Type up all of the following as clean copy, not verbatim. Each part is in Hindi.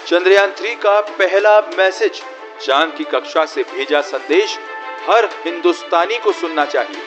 चंद्रयान 3 का पहला मैसेज, चांद की कक्षा से भेजा संदेश हर हिंदुस्तानी को सुनना चाहिए।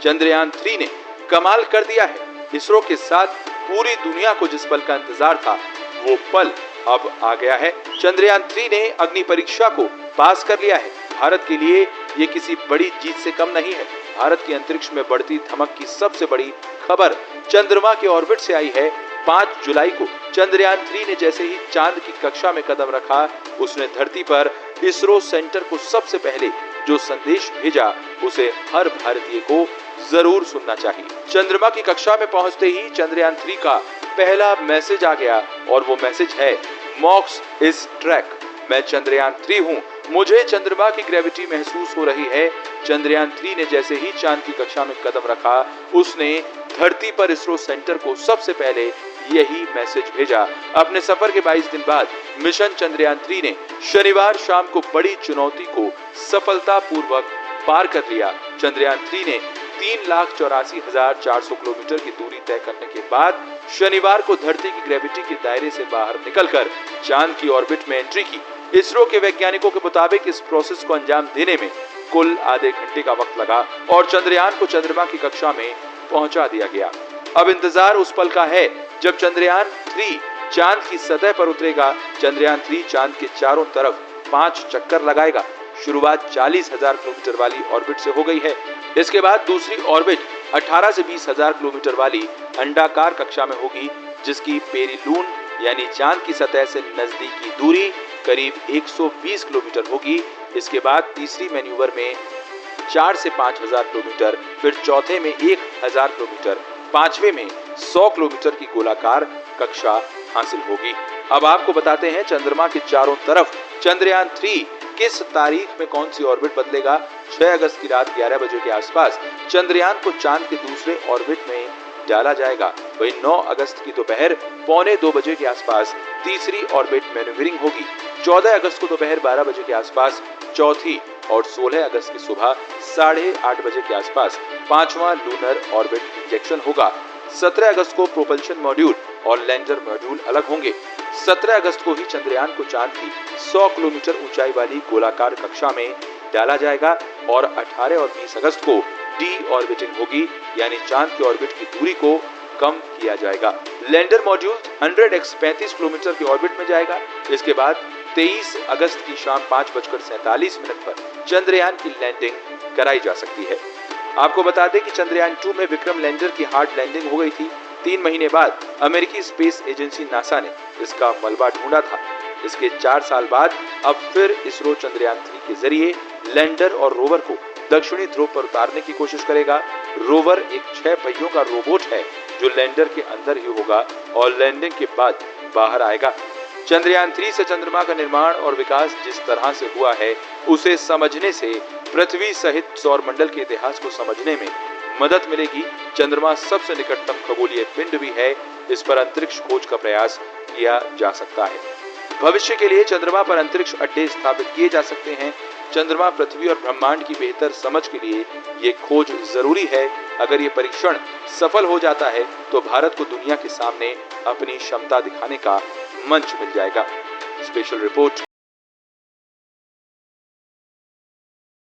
चंद्रयान 3 ने कमाल कर दिया है। इसरो के साथ पूरी दुनिया को जिस पल का इंतजार था, वो पल अब आ गया है। चंद्रयान 3 ने अग्नि परीक्षा को पास कर लिया है। भारत के लिए ये किसी बड़ी जीत से कम नहीं है। भारत की अंतरिक्ष में बढ़ती धमक की सबसे बड़ी खबर चंद्रमा के ऑर्बिट से आई है। 5 जुलाई को चंद्रयान 3 ने जैसे ही चांद की कक्षा में कदम रखा, उसने धरती पर इसरो सेंटर को सबसे पहले जो संदेश भेजा, उसे हर भारतीय को जरूर सुनना चाहिए। चंद्रमा की कक्षा में पहुंचते ही चंद्रयान 3 का पहला मैसेज आ गया और वो मैसेज है, मॉक्स इज ट्रैक। मैं चंद्रयान 3 हूँ, मुझे चंद्रमा की ग्रेविटी महसूस हो रही है। चंद्रयान 3 ने जैसे ही चांद की कक्षा में कदम रखा, उसने धरती पर इसरो सेंटर को सबसे पहले यही मैसेज भेजा। अपने सफर के 22 दिन बाद मिशन चंद्रयान 3 ने शनिवार शाम को बड़ी चुनौती को सफलतापूर्वक पार कर लिया। चंद्रयान 3 ने 3,84,400 किलोमीटर की दूरी तय करने के बाद शनिवार को धरती की ग्रेविटी के दायरे से बाहर निकलकर चांद की ऑर्बिट में एंट्री की। इसरो के वैज्ञानिकों के मुताबिक इस प्रोसेस को अंजाम देने में कुल आधे घंटे का वक्त लगा और चंद्रयान को चंद्रमा की कक्षा में पहुंचा दिया गया। अब इंतजार उस पल का है जब चंद्रयान 3 चांद की सतह पर उतरेगा। चंद्रयान 3 चांद के चारों तरफ 5 चक्कर लगाएगा। शुरुआत 40,000 किलोमीटर वाली ऑर्बिट से हो गई है। इसके बाद दूसरी ऑर्बिट 18 से 20,000 किलोमीटर वाली अंडाकार कक्षा में होगी, जिसकी पेरिलून यानी चांद की सतह से नजदीकी दूरी करीब 120 किलोमीटर होगी। इसके बाद तीसरी मैन्यूवर में 4 से 5,000 किलोमीटर, फिर चौथे में 1,000 किलोमीटर, पांचवे में 100 किलोमीटर की गोलाकार कक्षा हासिल होगी। अब आपको बताते हैं चंद्रमा के चारों तरफ चंद्रयान 3 किस तारीख में कौन सी ऑर्बिट बदलेगा। 6 अगस्त की रात 11 बजे के आसपास चंद्रयान को चांद के दूसरे ऑर्बिट में डाला जाएगा। वहीं 9 अगस्त की दोपहर 1:45 बजे के आसपास तीसरी ऑर्बिट मैन्यूवरिंग होगी। 14 अगस्त को दोपहर 12 बजे के आसपास चौथी और 16 अगस्त की सुबह 8:30 बजे के आसपास पांचवा लूनर ऑर्बिट इंजेक्शन होगा। 17 अगस्त को प्रोपल्शन मॉड्यूल और लैंडर मॉड्यूल अलग होंगे। 17 अगस्त को ही चंद्रयान को चांद की 100 किलोमीटर ऊंचाई वाली गोलाकार कक्षा में डाला जाएगा और 18 और 20 अगस्त को डी ऑर्बिटिंग होगी, यानी चांद की ऑर्बिट की दूरी को कम किया जाएगा। लैंडर मॉड्यूल 100x 35 किलोमीटर की ऑर्बिट में जाएगा। इसके बाद 23 अगस्त की शाम 5:47 पर चंद्रयान की लैंडिंग कराई जा सकती है। आपको बता दें कि चंद्रयान 2 में विक्रम लैंडर की हार्ड लैंडिंग हो गई थी। 3 महीने बाद अमेरिकी स्पेस एजेंसी नासा ने इसका मलबा ढूंढा था। इसके 4 साल बाद अब फिर इसरो चंद्रयान 3 के जरिए लैंडर और रोवर को दक्षिणी ध्रुव पर उतारने की कोशिश करेगा। रोवर एक 6 पहियों का रोबोट है जो लैंडर के अंदर ही होगा और लैंडिंग के बाद बाहर आएगा। चंद्रयान 3 से चंद्रमा का निर्माण और विकास जिस तरह से हुआ है, उसे समझने से पृथ्वी सहित सौरमंडल के इतिहास को समझने में मदद मिलेगी। चंद्रमा सबसे निकटतम खगोलीय पिंड भी है। इस पर अंतरिक्ष खोज का प्रयास किया जा सकता है। भविष्य के लिए चंद्रमा पर अंतरिक्ष अड्डे स्थापित किए जा सकते हैं। चंद्रमा, पृथ्वी और ब्रह्मांड की बेहतर समझ के लिए ये खोज जरूरी है। अगर ये परीक्षण सफल हो जाता है तो भारत को दुनिया के सामने अपनी क्षमता दिखाने का मंच मिल जाएगा। Special report,